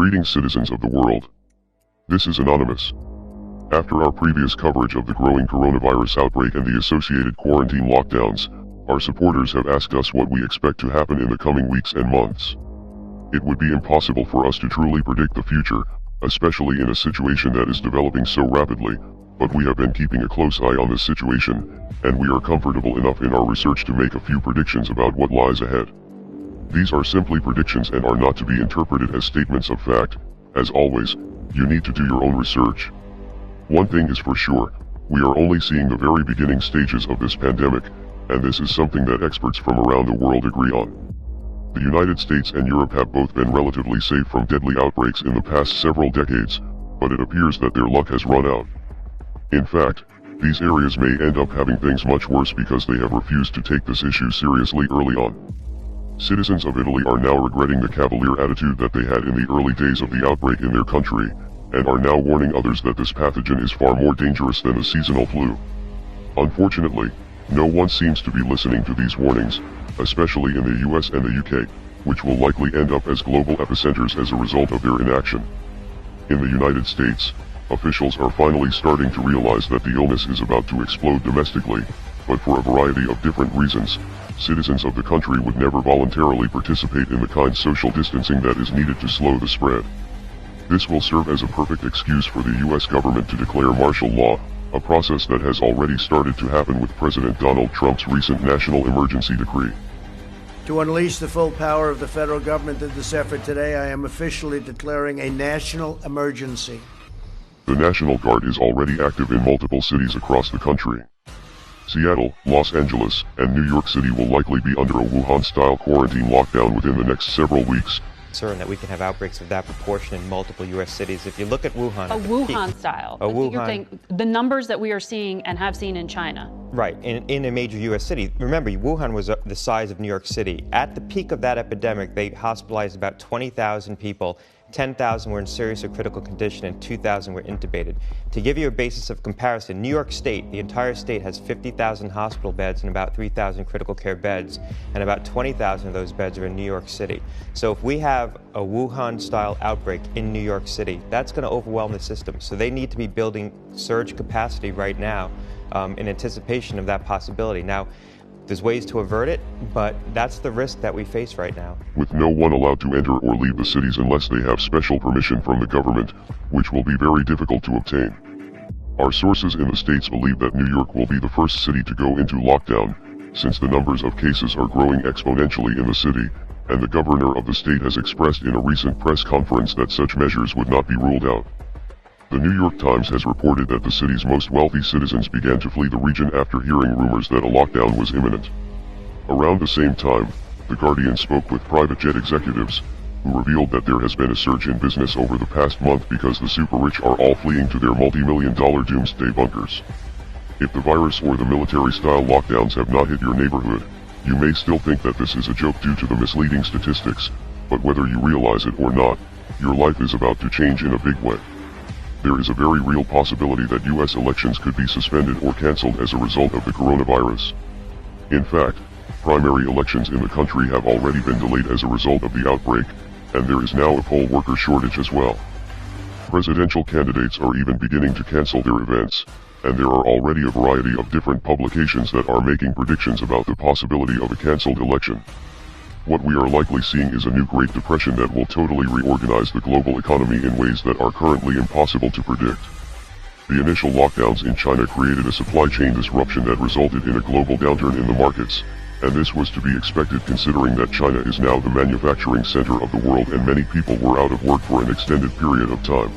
Greetings, citizens of the world. This is Anonymous. After our previous coverage of the growing coronavirus outbreak and the associated quarantine lockdowns, our supporters have asked us what we expect to happen in the coming weeks and months. It would be impossible for us to truly predict the future, especially in a situation that is developing so rapidly, but we have been keeping a close eye on this situation, and we are comfortable enough in our research to make a few predictions about what lies ahead. These are simply predictions and are not to be interpreted as statements of fact. As always, you need to do your own research. One thing is for sure, we are only seeing the very beginning stages of this pandemic, and this is something that experts from around the world agree on. The United States and Europe have both been relatively safe from deadly outbreaks in the past several decades, but it appears that their luck has run out. In fact, these areas may end up having things much worse because they have refused to take this issue seriously early on. Citizens of Italy are now regretting the cavalier attitude that they had in the early days of the outbreak in their country, and are now warning others that this pathogen is far more dangerous than the seasonal flu. Unfortunately, no one seems to be listening to these warnings, especially in the US and the UK, which will likely end up as global epicenters as a result of their inaction. In the United States, officials are finally starting to realize that the illness is about to explode domestically, but for a variety of different reasons, citizens of the country would never voluntarily participate in the kind social distancing that is needed to slow the spread. This will serve as a perfect excuse for the US government to declare martial law, a process that has already started to happen with President Donald Trump's recent national emergency decree. To unleash the full power of the federal government in this effort today, I am officially declaring a national emergency. The National Guard is already active in multiple cities across the country. Seattle, Los Angeles, and New York City will likely be under a Wuhan-style quarantine lockdown within the next several weeks. Concern that we can have outbreaks of that proportion in multiple U.S. cities. If you look at Wuhan... A Wuhan style. You're saying the numbers that we are seeing and have seen in China. Right, in a major U.S. city. Remember, Wuhan was the size of New York City. At the peak of that epidemic, they hospitalized about 20,000 people. 10,000 were in serious or critical condition and 2,000 were intubated. To give you a basis of comparison, New York State, the entire state, has 50,000 hospital beds and about 3,000 critical care beds, and about 20,000 of those beds are in New York City. So if we have a Wuhan-style outbreak in New York City, that's going to overwhelm the system. So they need to be building surge capacity right now in anticipation of that possibility. Now, there's ways to avert it, but that's the risk that we face right now. With no one allowed to enter or leave the cities unless they have special permission from the government, which will be very difficult to obtain. Our sources in the states believe that New York will be the first city to go into lockdown, since the numbers of cases are growing exponentially in the city, and the governor of the state has expressed in a recent press conference that such measures would not be ruled out. The New York Times has reported that the city's most wealthy citizens began to flee the region after hearing rumors that a lockdown was imminent. Around the same time, The Guardian spoke with private jet executives, who revealed that there has been a surge in business over the past month because the super-rich are all fleeing to their multi-million-dollar doomsday bunkers. If the virus or the military-style lockdowns have not hit your neighborhood, you may still think that this is a joke due to the misleading statistics, but whether you realize it or not, your life is about to change in a big way. There is a very real possibility that U.S. elections could be suspended or canceled as a result of the coronavirus. In fact, primary elections in the country have already been delayed as a result of the outbreak, and there is now a poll worker shortage as well. Presidential candidates are even beginning to cancel their events, and there are already a variety of different publications that are making predictions about the possibility of a canceled election. What we are likely seeing is a new Great Depression that will totally reorganize the global economy in ways that are currently impossible to predict. The initial lockdowns in China created a supply chain disruption that resulted in a global downturn in the markets, and this was to be expected considering that China is now the manufacturing center of the world and many people were out of work for an extended period of time.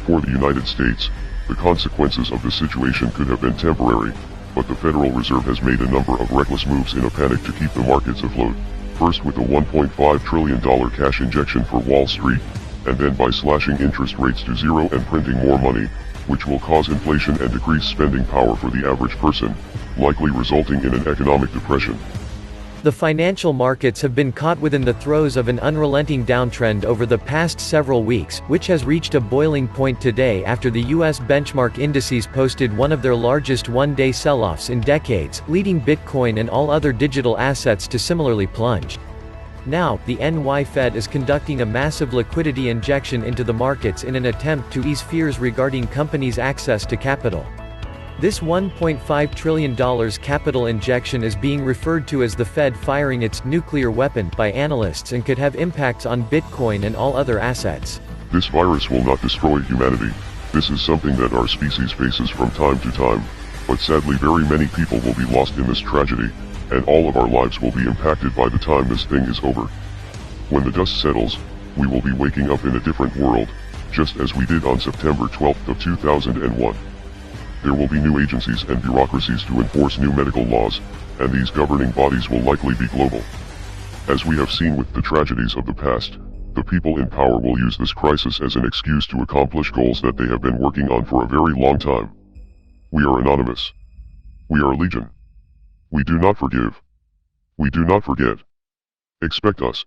For the United States, the consequences of the situation could have been temporary, but the Federal Reserve has made a number of reckless moves in a panic to keep the markets afloat. First with a $1.5 trillion cash injection for Wall Street, and then by slashing interest rates to zero and printing more money, which will cause inflation and decrease spending power for the average person, likely resulting in an economic depression. The financial markets have been caught within the throes of an unrelenting downtrend over the past several weeks, which has reached a boiling point today after the U.S. benchmark indices posted one of their largest one-day sell-offs in decades, leading Bitcoin and all other digital assets to similarly plunge. Now, the NY Fed is conducting a massive liquidity injection into the markets in an attempt to ease fears regarding companies' access to capital. This $1.5 trillion capital injection is being referred to as the Fed firing its nuclear weapon by analysts and could have impacts on Bitcoin and all other assets. This virus will not destroy humanity. This is something that our species faces from time to time, but sadly very many people will be lost in this tragedy, and all of our lives will be impacted by the time this thing is over. When the dust settles, we will be waking up in a different world, just as we did on September 12th of 2001. There will be new agencies and bureaucracies to enforce new medical laws, and these governing bodies will likely be global. As we have seen with the tragedies of the past, the people in power will use this crisis as an excuse to accomplish goals that they have been working on for a very long time. We are anonymous. We are legion. We do not forgive. We do not forget. Expect us.